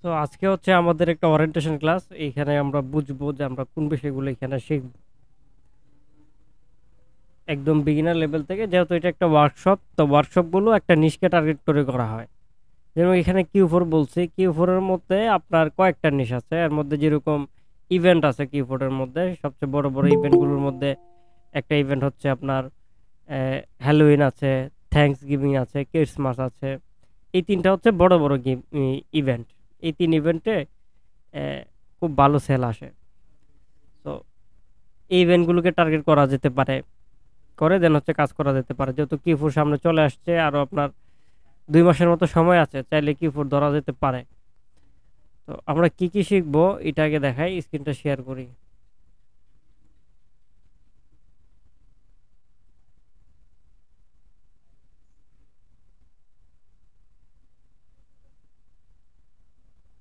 তো আজকে হচ্ছে আমাদের একটা ওরিয়েন্টেশন ক্লাস। এইখানে আমরা বুঝবো যে আমরা কোন বিষয়গুলো এখানে শিখব একদম বিগিনার লেভেল থেকে। যেহেতু এটা একটা ওয়ার্কশপ, তো ওয়ার্কশপ গুলো একটা নিশকে টার্গেট করে করা হয়। যেমন এখানে কিউ4 বলছি, কিউ4 এর মধ্যে আপনার কয়েকটা নিশ আছে। এর মধ্যে যেরকম ইভেন্ট আছে, কিউ4 এর মধ্যে সবচেয়ে বড় বড় ইভেন্ট গুলোর মধ্যে একটা ইভেন্ট হচ্ছে আপনার হ্যালোউইন আছে, থ্যাঙ্কস গিভিং আছে, ক্রিসমাস আছে। এই তিনটা হচ্ছে বড় বড় ইভেন্ট। এই তিন ইভেন্টে খুব ভালো সেল আসে। তো এই ইভেন্টগুলোকে টার্গেট করা যেতে পারে, করে দেন হচ্ছে কাজ করা যেতে পারে। যেহেতু কিউ4 সামনে চলে আসছে, আরো আপনার 2 মাসের মতো সময় আছে, চাইলে কিউ4 ধরা যেতে পারে। তো আমরা কি কি শিখবো এটা আগে দেখাই, স্ক্রিনটা শেয়ার করি।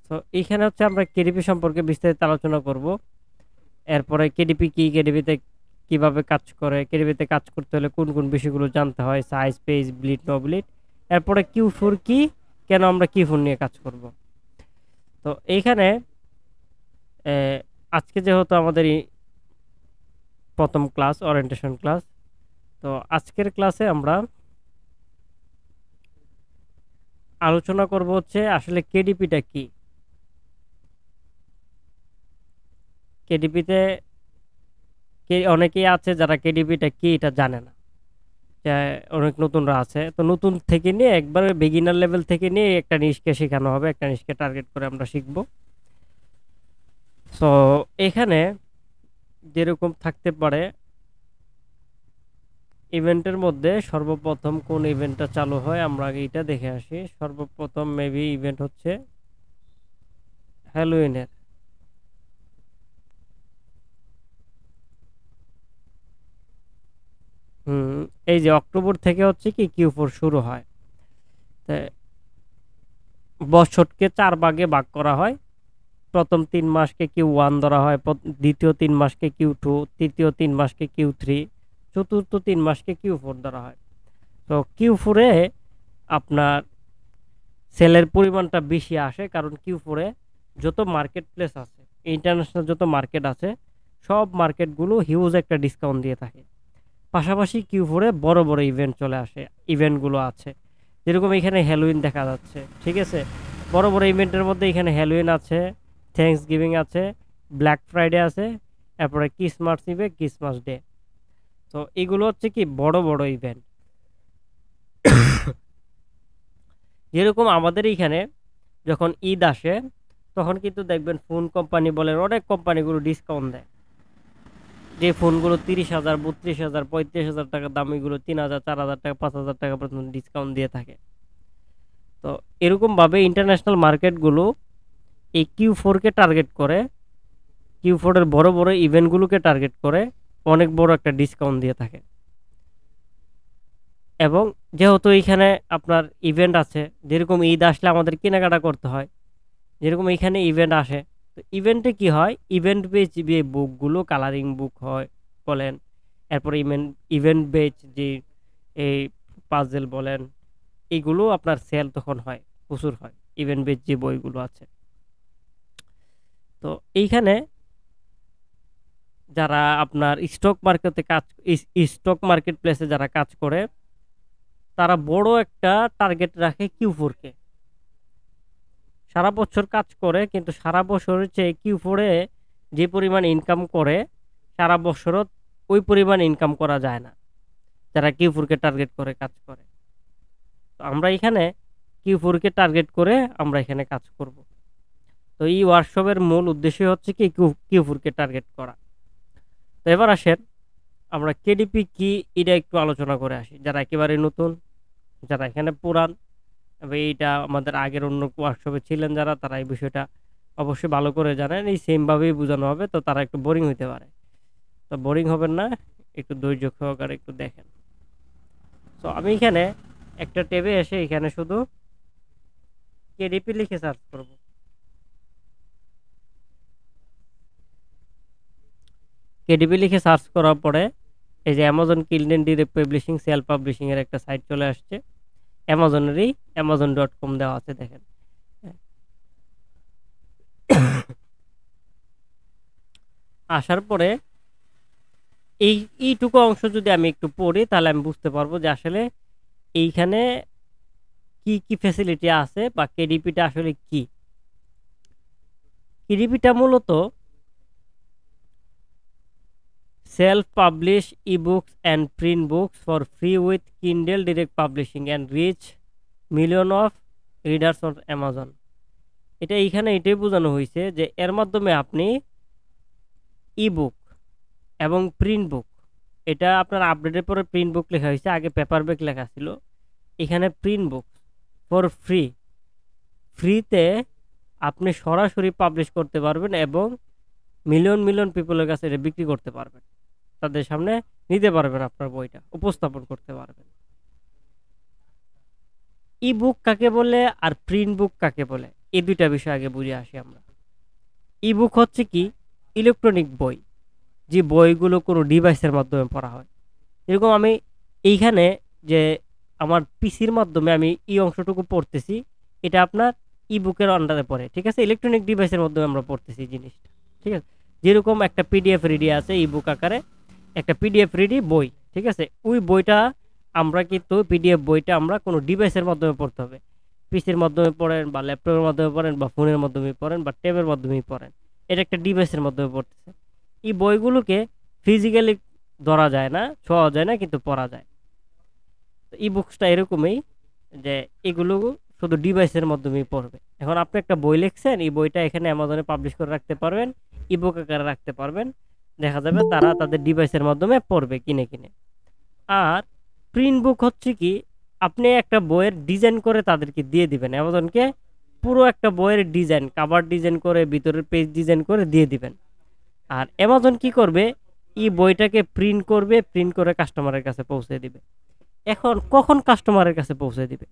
তো এইখানে হচ্ছে আমরা কেডিপি সম্পর্কে বিস্তারিত আলোচনা করব। এরপরে কেডিপি কি, কেডিপিতে কিভাবে কাজ করে, কেডিপিতে কাজ করতে হলে কোন কোন বিষয়গুলো জানতে হয়, size, page, bleed, no bleed. এরপরে কিউ4 কি, কেন আমরা কিউ4 নিয়ে কাজ করব। তো এইখানে আজকে যেহেতু আমাদের প্রথম ক্লাস, ওরিয়েন্টেশন ক্লাস, তো আজকের ক্লাসে আমরা আলোচনা করব হচ্ছে আসলে কেডিপিটা কি। কেডিপিতে অনেকেই আছে যারা কেডিপিটা কি এটা জানে না, যে অনেক নতুনরা আছে। তো নতুন থেকে নিয়ে একবারে বিগিনার লেভেল থেকে নিয়ে একটা নিশকে শেখানো হবে, একটা নিশকে টার্গেট করে আমরা শিখব। সো এখানে যেরকম থাকতে পারে, ইভেন্টের মধ্যে সর্বপ্রথম কোন ইভেন্টটা চালু হয় আমরা আগে এটা দেখে আসি। সর্বপ্রথম মেবি ইভেন্ট হচ্ছে হ্যালোউইনের। এই যে অক্টোবর থেকে হচ্ছে কি কিউ4 শুরু হয়। বছরকে 4 ভাগে ভাগ করা হয়। প্রথম 3 মাসকে কিউ1 ধরা হয়, দ্বিতীয় 3 মাসকে কিউ2, তৃতীয় 3 মাসকে কিউ3, চতুর্থ 3 মাসকে কিউ4 ধরা হয়। তো কিউ4-এ আপনার সেলের পরিমাণটা বেশি আসে, কারণ কিউ4-এ যত মার্কেট প্লেস আছে, ইন্টারন্যাশনাল যত মার্কেট আছে, সব মার্কেটগুলো হিউজ একটা ডিসকাউন্ট দিয়ে থাকে। পাশাপাশি কিউ4-এ বড় বড় ইভেন্ট চলে আসে, ইভেন্টগুলো আছে। যেরকম এখানে হ্যালোউইন দেখা যাচ্ছে, ঠিক আছে। বড় বড় ইভেন্টের মধ্যে এখানে হ্যালোউইন আছে, থ্যাঙ্কস গিভিং আছে, ব্ল্যাক ফ্রাইডে আছে, তারপরে ক্রিসমাস ইভে, ক্রিসমাস ডে। তো এগুলো হচ্ছে কি বড় বড় ইভেন্ট। যেরকম আমাদের এখানে যখন ঈদ আসে, তখন কিন্তু দেখবেন ফোন কোম্পানি বলেন, অনেক কোম্পানিগুলো ডিসকাউন্ট দেয়। যে ফোনগুলো 30,000, 32,000, 35,000 টাকা দামিগুলো 3,000, 4,000 টাকা, 5,000 টাকা পর্যন্ত ডিসকাউন্ট দিয়ে থাকে। তো এরকম ভাবে ইন্টারন্যাশনাল মার্কেটগুলো এই কিউ4-কে টার্গেট করে, কিউ4-এর বড় বড় ইভেন্টগুলোকে টার্গেট করে অনেক বড় একটা ডিসকাউন্ট দিয়ে থাকে। এবং যেহেতু এখানে আপনার ইভেন্ট আছে, যেরকম ঈদ আসলে আমাদের কেনাকাটা করতে হয়, যেরকম এখানে ইভেন্ট আসে। তো ইভেন্টে কি হয়, ইভেন্ট বেচ যে বুকগুলো, কালারিং বুক হয় বলেন, এরপরে ইভেন্ট ইভেন্ট বেচ যে এই পাজেল বলেন, এইগুলো আপনার সেল তখন হয়, প্রচুর হয় ইভেন্ট বেচ যে বইগুলো আছে। তো এইখানে যারা আপনার স্টক মার্কেটে কাজ, স্টক মার্কেট প্লেসে যারা কাজ করে, তারা বড় একটা টার্গেট রাখে কিউ4-কে। সারা বছর কাজ করে, কিন্তু সারা বছরের চেয়ে কিউ4-এ যে পরিমাণ ইনকাম করে, সারা বছরও ওই পরিমাণ ইনকাম করা যায় না যারা কিউ4-কে টার্গেট করে কাজ করে। তো আমরা এখানে কিউ4-কে টার্গেট করে আমরা এখানে কাজ করব। তো এই ওয়ার্কশপের মূল উদ্দেশ্য হচ্ছে কি কিউ4-কে টার্গেট করা। তো এবার আসেন আমরা কেডিপি কি এটা একটু আলোচনা করে আসি। যারা একেবারে নতুন, যারা এখানে পুরান, এবং এইটা আমাদের আগের অন্য ওয়ার্কশপে ছিলেন যারা, তারা এই বিষয়টা অবশ্যই ভালো করে জানেন। এই সেম ভাবেই বোঝানো হবে, তো তারা একটু বোরিং হইতে পারে। তো বোরিং হবেন না, একটু ধৈর্য সহকারে একটু দেখেন। তো আমি এখানে একটা ট্যাবে এসে এখানে শুধু কেডিপি লিখে সার্চ করব। কেডিপি লিখে সার্চ করার পরে এই যে Amazon Kindle direct publishing, self publishing এর একটা সাইট চলে আসছে। অ্যামাজনেরই amazon.com দেওয়া আছে, দেখেন। আসার পরে এইটুকু অংশ যদি আমি একটু পড়ি তাহলে আমি বুঝতে পারবো যে আসলে এইখানে কি কি ফ্যাসিলিটি আছে বা কেডিপিটা আসলে কি। কেডিপিটা মূলত self publish ebooks and print books for free with Kindle direct publishing and reach million of readers on Amazon. এটা এইখানে এটাই বোঝানো হয়েছে যে এর মাধ্যমে আপনি ইবুক এবং প্রিন্ট বুক, এটা আপনার আপডেটের পরে প্রিন্ট বুক লেখা হয়েছে, আগে পেপার বুক লেখা ছিল, এখানে প্রিন্ট বুক ফর ফ্রিতে আপনি সরাসরি পাবলিশ করতে পারবেন এবং মিলিয়ন মিলিয়ন পিপলের কাছে এটা বিক্রি করতে পারবেন, তাদের সামনে নিতে পারবেন, আপনার বইটা উপস্থাপন করতে পারবেন। ই বুক কাকে বলে আর প্রিন্ট বুক কাকে বলে এই দুইটা বিষয় আগে বুঝে আসি আমরা। ই বুক হচ্ছে কি ইলেকট্রনিক বই, যে বইগুলো কোনো ডিভাইসের মাধ্যমে পড়া হয়। এরকম আমি এইখানে যে আমার পিসির মাধ্যমে আমি এই অংশটুকু পড়তেছি, এটা আপনার ই বুকের আন্ডারে পড়ে, ঠিক আছে, ইলেকট্রনিক ডিভাইসের মাধ্যমে আমরা পড়তেছি জিনিসটা, ঠিক আছে। যেরকম একটা পিডিএফ রেডি আছে ই বুক আকারে, একটা পিডিএফ রেডি বই, ঠিক আছে, ওই বইটা আমরা কিন্তু পিডিএফ বইটা আমরা কোনো ডিভাইসের মাধ্যমে পড়তে হবে, পিসির মাধ্যমে পড়েন বা ল্যাপটপের মাধ্যমে পড়েন বা ফোনের মাধ্যমে পড়েন বা ট্যাবের মাধ্যমেই পড়েন, এটা একটা ডিভাইসের মাধ্যমে পড়তেছে। এই বইগুলোকে ফিজিক্যালি ধরা যায় না, ছোঁয়া যায় না, কিন্তু পড়া যায়। ই বুকসটা এরকমই যে এগুলো শুধু ডিভাইসের মাধ্যমেই পড়বে। এখন আপনি একটা বই লিখছেন, এই বইটা এখানে অ্যামাজনে পাবলিশ করে রাখতে পারবেন, ই বুক আকারে রাখতে পারবেন, দেখা যাবে তারা তাদের ডিভাইসের মাধ্যমে পড়বে কিনে কিনে। আর প্রিন্ট বুক হচ্ছে কি আপনি একটা বইয়ের ডিজাইন করে তাদেরকে দিয়ে দিবেন অ্যামাজনকে, পুরো একটা বইয়ের ডিজাইন, কাভার ডিজাইন করে, ভিতরের পেজ ডিজাইন করে দিয়ে দিবেন। আর অ্যামাজন কি করবে, এই বইটাকে প্রিন্ট করবে, প্রিন্ট করে কাস্টমারের কাছে পৌঁছে দিবে। এখন কখন কাস্টমারের কাছে পৌঁছে দিবে,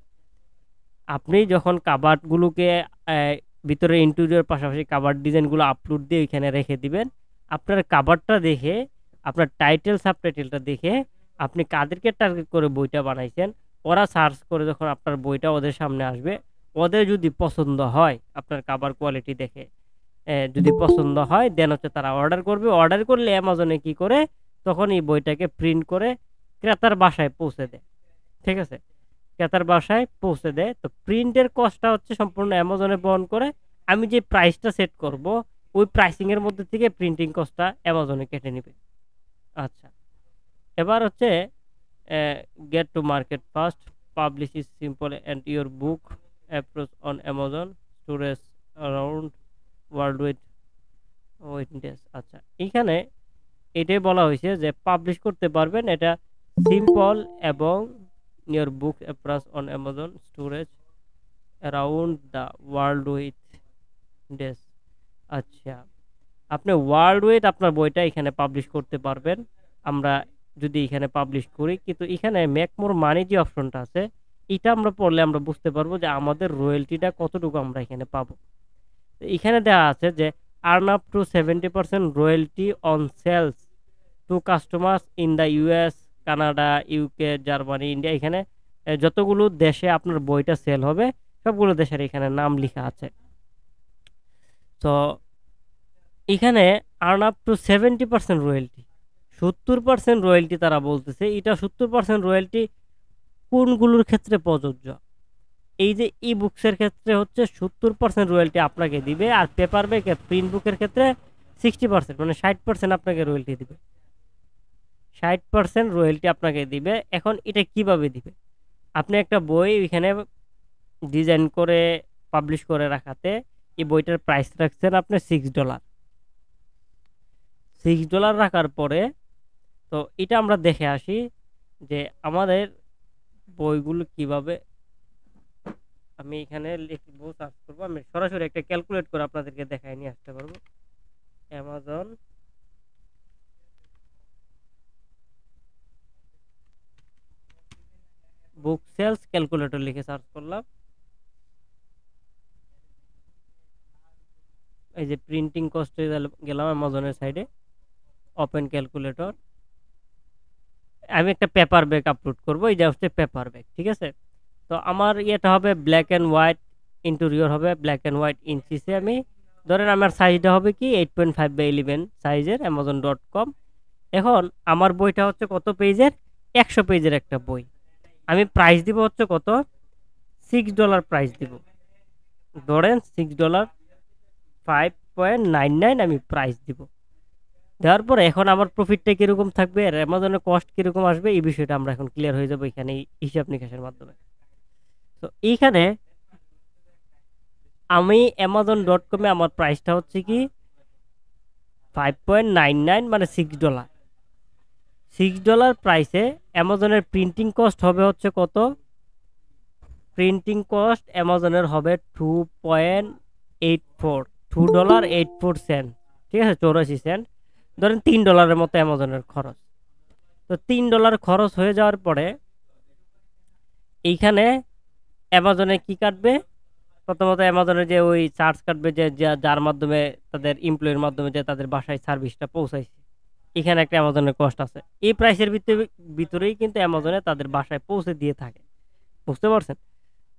আপনি যখন কাভারগুলোকে ভিতরে ইন্টেরিয়র পাশাপাশি কাভার ডিজাইনগুলো আপলোড দিয়ে এখানে রেখে দিবেন, আপনার কাভারটা দেখে, আপনার টাইটেল সাবটাইটেলটা দেখে আপনি কাদেরকে টার্গেট করে বইটা বানাইছেন, ওরা সার্চ করে যখন আপনার বইটা ওদের সামনে আসবে, ওদের যদি পছন্দ হয় আপনার কাভার কোয়ালিটি দেখে, যদি পছন্দ হয় দেন হচ্ছে তারা অর্ডার করবে, অর্ডার করলে অ্যামাজনে কি করে তখন এই বইটাকে প্রিন্ট করে ক্রেতার বাসায় পৌঁছে দেয়, ঠিক আছে, ক্রেতার বাসায় পৌঁছে দেয়। তো প্রিন্টের কস্টটা হচ্ছে সম্পূর্ণ অ্যামাজনে বহন করে, আমি যে প্রাইসটা সেট করব ওই প্রাইসিং এর মধ্যে থেকে প্রিন্টিং কস্টটা অ্যামাজনে কেটে নেবে। আচ্ছা, এবার হচ্ছে get to market first, publish is simple and your book approach on Amazon storage around world witness. আচ্ছা, এইখানে এটাই বলা হয়েছে যে পাবলিশ করতে পারবেন, এটা সিম্পল এবং your book appears on Amazon storage around the world with days। আচ্ছা, আপনি ওয়ার্ল্ড ওয়াইড আপনার বইটা এখানে পাবলিশ করতে পারবেন। আমরা যদি এখানে পাবলিশ করি, কিন্তু এখানে মেক মোর মানি যে অপশনটা আছে, এটা আমরা পড়লে আমরা বুঝতে পারবো যে আমাদের রয়্যালটিটা কতটুকু আমরা এখানে পাবো। এখানে দেওয়া আছে যে earn up to 70% royalty on sales to customers in the US, Canada, UK, Germany, India, এখানে যতগুলো দেশে আপনার বইটা সেল হবে সবগুলো দেশের এখানে নাম লেখা আছে। তো এখানে earn up to 70% royalty, 70% royalty তারা বলতেছে। এটা 70% রয়্যালটি কোনগুলোর ক্ষেত্রে প্রযোজ্য, এই যে ই বুকসের ক্ষেত্রে হচ্ছে 70% রয়্যালটি আপনাকে দিবে, আর পেপার ব্যাক প্রিন্ট বুকের ক্ষেত্রে 60% মানে 60% আপনাকে রয়্যালটি দিবে, 60% রয়্যালটি আপনাকে দিবে। এখন এটা কিভাবে দিবে, আপনি একটা বই এখানে ডিজাইন করে পাবলিশ করে রাখাতে এই বইটার প্রাইস রাখছেন আপনি $6, $6 রাখার পরে, তো এটা আমরা দেখে আসি যে আমাদের বইগুলো কিভাবে, আমি এখানে লিখবো, সার্চ করবো, আমি সরাসরি একটা ক্যালকুলেট করে আপনাদেরকে দেখায় নিয়ে আসতে পারবো। অ্যামাজন বুক সেলস ক্যালকুলেটর লিখে সার্চ করলাম, এই যে প্রিন্টিং কস্টে গেলাম অ্যামাজনের সাইডে, ওপেন ক্যালকুলেটর, আমি একটা পেপার ব্যাগ আপলোড করবো, এই যে হচ্ছে পেপার ব্যাগ, ঠিক আছে। তো আমার ইয়েটা হবে ব্ল্যাক অ্যান্ড হোয়াইট, ইন্টেরিয়র হবে ব্ল্যাক অ্যান্ড হোয়াইট, ইঞ্চিসে আমি ধরেন আমার সাইজটা হবে কি 8.5/11 সাইজের amazon.com। এখন আমার বইটা হচ্ছে কত পেজের, 100 পেজের একটা বই। আমি প্রাইস দিব হচ্ছে কত, $6 প্রাইস দিব। ধরেন $6, 5.99 আমি প্রাইস দিব। দেওয়ার পরে এখন আমার প্রফিটটা কিরকম থাকবে আর অ্যামাজনের কস্ট কিরকম আসবে, এই বিষয়টা আমরা এখন ক্লিয়ার হয়ে যাবো এখানে হিসাব নিকাশের মাধ্যমে। তো এইখানে আমি amazon.com-এ আমার প্রাইসটা হচ্ছে কি 5.99 মানে $6। $6 প্রাইসে অ্যামাজনের প্রিন্টিং কস্ট হবে হচ্ছে কত, প্রিন্টিং কস্ট অ্যামাজনের হবে 2.84, $2.84, ঠিক আছে, 84 সেন্ট। ধরেন $3 মতো অ্যামাজনের খরচ। তো $3 খরচ হয়ে যাওয়ার পরে এইখানে অ্যামাজনে কি কাটবে, প্রথমত অ্যামাজনের যে ওই চার্জ কাটবে, যে যার মাধ্যমে তাদের এমপ্লয়ের মাধ্যমে যে তাদের বাসায় সার্ভিসটা পৌঁছাইছে, এখানে একটা অ্যামাজনের কস্ট আছে। এই প্রাইসের ভিতরেই কিন্তু অ্যামাজনে তাদের বাসায় পৌঁছে দিয়ে থাকে, বুঝতে পারছেন?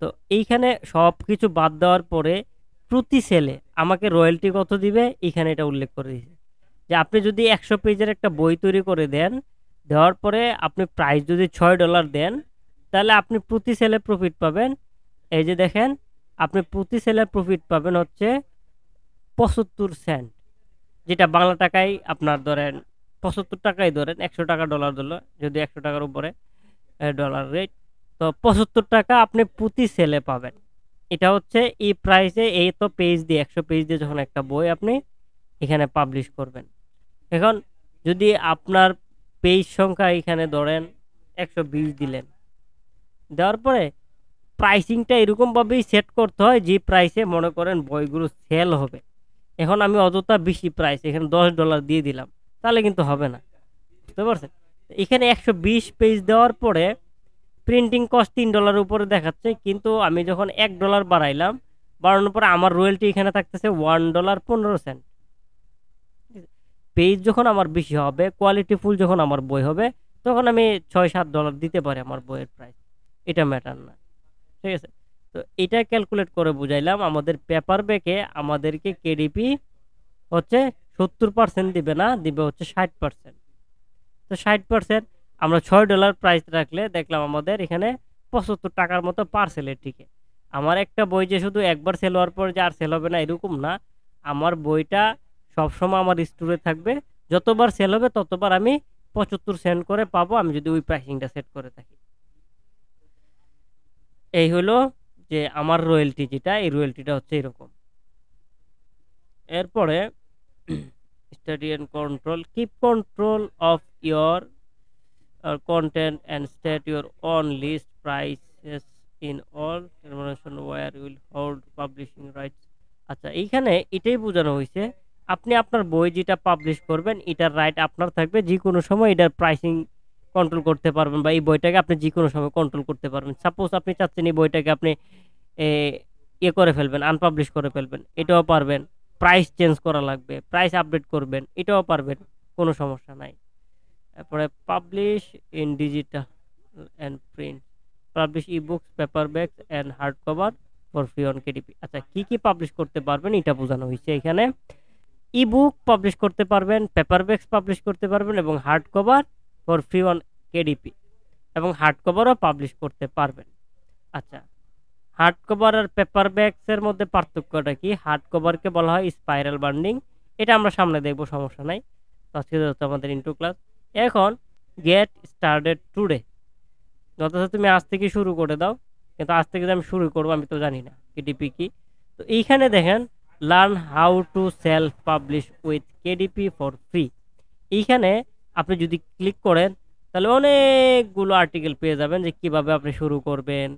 তো এইখানে সব কিছু বাদ দেওয়ার পরে প্রতি সেলে আমাকে রয়্যালটি কত দিবে, এখানে এটা উল্লেখ করে দিয়েছে যে আপনি যদি 100 পেজের একটা বই তৈরি করে দেন, দেওয়ার পরে আপনি প্রাইস যদি $6 দেন, তাহলে আপনি প্রতি সেলে প্রফিট পাবেন, এই যে দেখেন, আপনি প্রতি সেলে প্রফিট পাবেন হচ্ছে 75 সেন্ট, যেটা বাংলা টাকায় আপনার ধরেন 75 টাকাই ধরেন, 100 টাকা ডলার ধরলো, যদি 100 টাকার উপরে ডলার রেট, তো 75 টাকা আপনি প্রতি সেলে পাবেন। এটা হচ্ছে এই প্রাইসে, এই তো পেজ দিয়ে 100 পেজ দিয়ে যখন একটা বই আপনি এখানে পাবলিশ করবেন। এখন যদি আপনার পেজ সংখ্যা এখানে ধরেন 120 দিলেন, দেওয়ার পরে প্রাইসিংটা এরকমভাবেই সেট করতে হয় যে প্রাইসে মনে করেন বইগুলো সেল হবে। এখন আমি অযথা বেশি প্রাইস এখানে $10 দিয়ে দিলাম, তাহলে কিন্তু হবে না, বুঝতে পারছেন? এখানে 120 পেজ দেওয়ার পরে প্রিন্টিং কস্ট $3 উপরে দেখাচ্ছে, কিন্তু আমি যখন $1 বাড়াইলাম, বাড়ানোর পরে আমার রয়্যালটি এখানে থাকতেছে $1.15। পেজ যখন আমার বেশি হবে, কোয়ালিটি ফুল যখন আমার বই হবে, তখন আমি $6-7 দিতে পারি আমার বইয়ের প্রাইস, এটা ম্যাটার না, ঠিক আছে? তো এটা ক্যালকুলেট করে বুঝাইলাম। আমাদের পেপার ব্যাকে আমাদেরকে কেডিপি হচ্ছে 70% দিবে না, দিবে হচ্ছে 60%। তো 60% আমরা $6 প্রাইস রাখলে দেখলাম আমাদের এখানে 75 টাকার মতো পার্সেলের টিকে। আমার একটা বই যে শুধু একবার সেল হওয়ার পর যে আর সেল হবে না এরকম না, আমার বইটা সবসময় আমার স্টোরে থাকবে, যতবার সেল হবে ততবার আমি 75 সেন্ট করে পাবো, আমি যদি ওই প্রাইসিংটা সেট করে থাকি। এই হলো যে আমার রয়্যালটি, যেটা এই রয়্যালটিটা হচ্ছে এরকম। এরপরে study and control, keep control of your content and state your own list prices in all termination where you will hold publishing rights। আচ্ছা, এইখানে এটাই বোঝানো হয়েছে, আপনি আপনার বই যেটা পাবলিশ করবেন এটার রাইট আপনার থাকবে, যে কোনো সময় এটার প্রাইসিং কন্ট্রোল করতে পারবেন, বা এই বইটাকে আপনি যে কোনো সময় কন্ট্রোল করতে পারবেন। সাপোজ আপনি চাচ্ছেন এই বইটাকে আপনি ইয়ে করে ফেলবেন, আনপাবলিশ করে ফেলবেন, এটাও পারবেন। প্রাইস চেঞ্জ করা লাগবে, প্রাইস আপডেট করবেন, এটাও পারবেন, কোনো সমস্যা নাই। তারপরে publish in digital and print, publish E books, paper bags and hard cover for free on KDP. আচ্ছা, কি কি পাবলিশ করতে পারবেন এটা বোঝানো হয়েছে এখানে। ই বুক পাবলিশ করতে পারবেন, পেপার ব্যাগস পাবলিশ করতে পারবেন, এবং hard cover for free on KDP, এবং হার্ড কভারও পাবলিশ করতে পারবেন। আচ্ছা, হার্ড কভার আর পেপার ব্যাগসের মধ্যে পার্থক্যটা কি? হার্ড কভারকে বলা হয় স্পাইরাল বান্ডিং, এটা আমরা সামনে দেখবো, সমস্যা নাই। তো আজকে হচ্ছে আমাদের ইন্টু ক্লাস। এখন গেট স্টার্টেড টুডে, যথাযথ তুমি আজ থেকে শুরু করে দাও, কিন্তু আজ থেকে যে আমি শুরু করবো আমি তো জানি না কেডিপি কি। তো এইখানে দেখেন learn how to self publish with KDP for free, এইখানে আপনি যদি ক্লিক করেন তাহলে অনেকগুলো আর্টিকেল পেয়ে যাবেন, যে কিভাবে আপনি শুরু করবেন,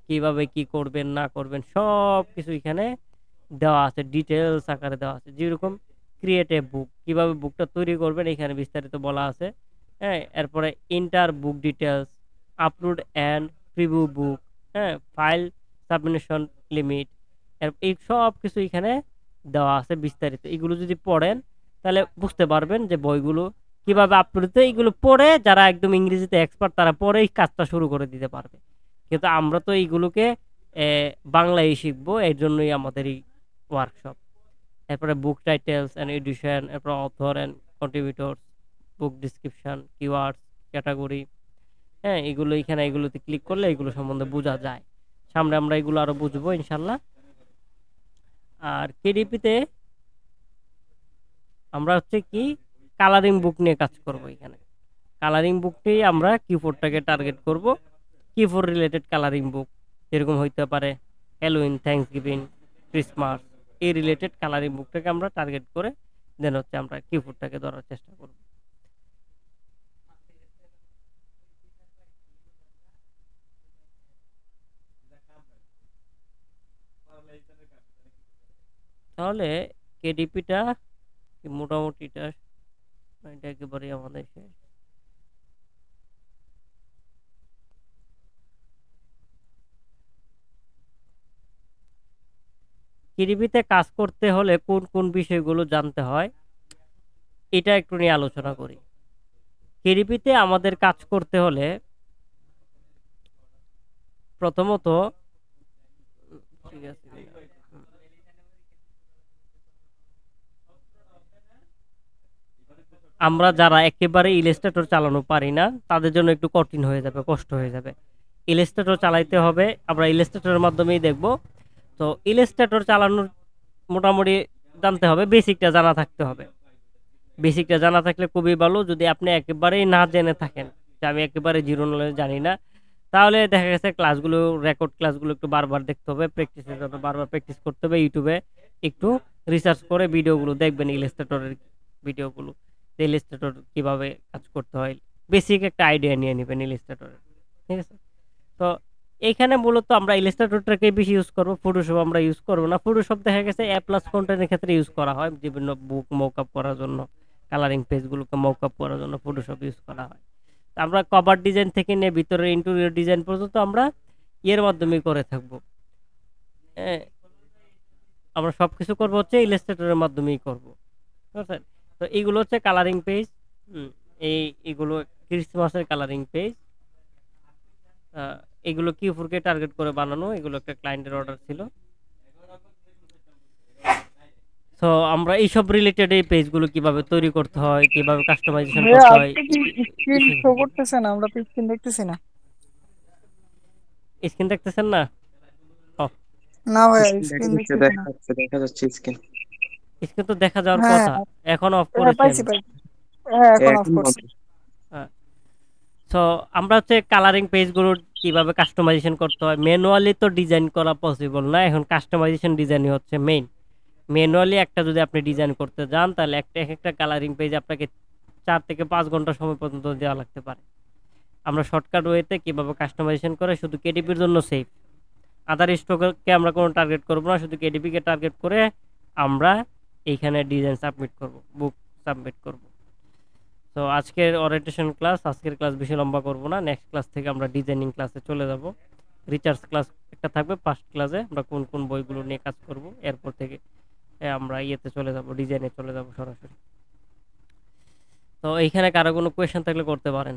কিভাবে কি করবেন না করবেন, সব কিছু এখানে দেওয়া আছে, ডিটেলস আকারে দেওয়া আছে। যেরকম ক্রিয়েট এ বুক, কিভাবে বুকটা তৈরি করবেন এখানে বিস্তারিত বলা আছে। হ্যাঁ, এরপরে enter book details, upload and preview book, হ্যাঁ, ফাইল সাবমিশন লিমিট, এই সব কিছু এখানে দেওয়া আছে বিস্তারিত। এগুলো যদি পড়েন তাহলে বুঝতে পারবেন যে বইগুলো কিভাবে আপলোড হতে। এইগুলো পড়ে যারা একদম ইংরেজিতে এক্সপার্ট তারা পরেই কাজটা শুরু করে দিতে পারবে, কিন্তু আমরা তো এইগুলোকে বাংলায় শিখবো, এর জন্যই আমাদের এই ওয়ার্কশপ। এরপরে বুক টাইটেলস এন্ড এডিশন, এরপর author and contributors, book description, keywords, category. হ্যাঁ, এগুলো এখানে এগুলোতে ক্লিক করলে এগুলো সম্বন্ধে বোঝা যায়। সামনে আমরা এগুলো আরো বুঝবো ইনশাল্লাহ। আর কেডিপিতে আমরা হচ্ছে কি কালারিং বুক নিয়ে কাজ করব। এখানে কালারিং বুকটি আমরা কিউফোরটাকে টার্গেট করব। কিউফোর রিলেটেড কালারিং বুক যেরকম হইতে পারে হ্যালোউইন, থ্যাঙ্কসগিভিং, ক্রিসমাস, এই রিলেটেড কালারিং বুকটাকে আমরা টার্গেট করে দেন হচ্ছে আমরা কিউফোরটাকে ধরার চেষ্টা করব। তাহলে কেডিপিটা মোটামুটি এটা একেবারে আমাদের শেষ। কেডিপিতে কাজ করতে হলে কোন কোন বিষয়গুলো জানতে হয় এটা একটু নিয়ে আলোচনা করি। কেডিপিতে আমাদের কাজ করতে হলে প্রথমত, ঠিক আছে, আমরা যারা একেবারে ইলাস্ট্রেটর চালানো পারি না তাদের জন্য একটু কঠিন হয়ে যাবে, কষ্ট হয়ে যাবে। ইলাস্ট্রেটর চালাইতে হবে, আমরা ইলাস্ট্রেটরের মাধ্যমেই দেখব। তো ইলাস্ট্রেটর চালানোর মোটামুটি জানতে হবে, বেসিকটা জানা থাকতে হবে। বেসিকটা জানা থাকলে খুবই ভালো। যদি আপনি একেবারেই না জেনে থাকেন যে আমি একেবারে জিরো নলেজ জানি না, তাহলে দেখা গেছে ক্লাসগুলো, রেকর্ড ক্লাসগুলো একটু বারবার দেখতে হবে, প্র্যাকটিসের জন্য বারবার প্র্যাকটিস করতে হবে। ইউটিউবে একটু রিসার্চ করে ভিডিওগুলো দেখবেন, ইলাস্ট্রেটরের ভিডিওগুলো, ইলাস্ট্রেটর কিভাবে কাজ করতে হয়, বেসিক একটা আইডিয়া নিয়ে নেবেন ইলাস্ট্রেটরের। ঠিক আছে? তো এইখানে মূলত আমরা ইলাস্ট্রেটরটাকে বেশি ইউজ করবো, ফটোশপ আমরা ইউজ করবো না। ফটোশপ দেখা গেছে এ প্লাস কন্টেন্টের ক্ষেত্রে ইউজ করা হয়, বিভিন্ন বুক মকআপ করার জন্য, কালারিং পেজগুলোকে মকআপ করার জন্য ফটোশপ ইউজ করা হয়। আমরা কভার ডিজাইন থেকে নিয়ে ভিতরে ইন্টেরিয়র ডিজাইন পর্যন্ত আমরা এর মাধ্যমে করে থাকবো। হ্যাঁ, আমরা সবকিছু করবো হচ্ছে ইলাস্ট্রেটরের মাধ্যমেই করবো। ঠিক আছে? তো এইগুলো হচ্ছে কালারিং পেজ। এইগুলো ক্রিসমাসের কালারিং পেজ। এগুলো কিউফোরকে টার্গেট করে বানানো, এগুলো একটা ক্লায়েন্টের অর্ডার ছিল। তো আমরা এইসব রিলেটেড এই পেজগুলো কিভাবে তৈরি করতে হয়, কিভাবে কাস্টমাইজেশন ভাইয়া করতে হয়, আপনি কি স্ক্রিন শো করতেছেন? আমরা তো স্ক্রিন দেখতেছি না। স্ক্রিন দেখতেছেন না? ও, না ভাইয়া, স্ক্রিন দেখা স্ক্রিন যাচ্ছে, দেখতেছি না। দেখা যাচ্ছে স্ক্রিন। স্ক্রিন তো দেখা যাওয়ার হ্যাঁ, কথা, এখন অফ হ্যাঁ, করেছেন। পাইছি পাইছি। হ্যাঁ, এখন অফ এখন করছি। বন্ধ। তো আমরা হচ্ছে কালারিং পেজগুলো কিভাবে কাস্টমাইজেশন করতে হয়, ম্যানুয়ালি তো ডিজাইন করা পসিবল না, এখন কাস্টমাইজেশন ডিজাইনই হচ্ছে মেইন। ম্যানুয়ালি একটা যদি আপনি ডিজাইন করতে যান, তাহলে একটা কালারিং পেজ আপনাকে 4 থেকে 5 ঘন্টা সময় পর্যন্ত দেওয়া লাগতে পারে। আমরা শর্টকাট ওয়েতে কিভাবে কাস্টমাইজেশন করে শুধু কেডিপির জন্য সেফ, আদার স্টককে আমরা কোনো টার্গেট করবো না, শুধু কেডিপিকে টার্গেট করে আমরা এইখানে ডিজাইন সাবমিট করব, বুক সাবমিট করব। তো আজকের ক্লাস বেশি লম্বা করব না, নেক্সট ক্লাস থেকে আমরা ডিজাইনিং ক্লাসে চলে যাব। রিসার্চ ক্লাস একটা থাকবে, ফার্স্ট ক্লাসে আমরা কোন কোন বইগুলো নিয়ে কাজ করব, এরপর থেকে আমরা ইয়েতে চলে যাব, ডিজাইনে চলে যাব সরাসরি। তো এইখানে কারো কোনো কোয়েশ্চেন থাকলে করতে পারেন।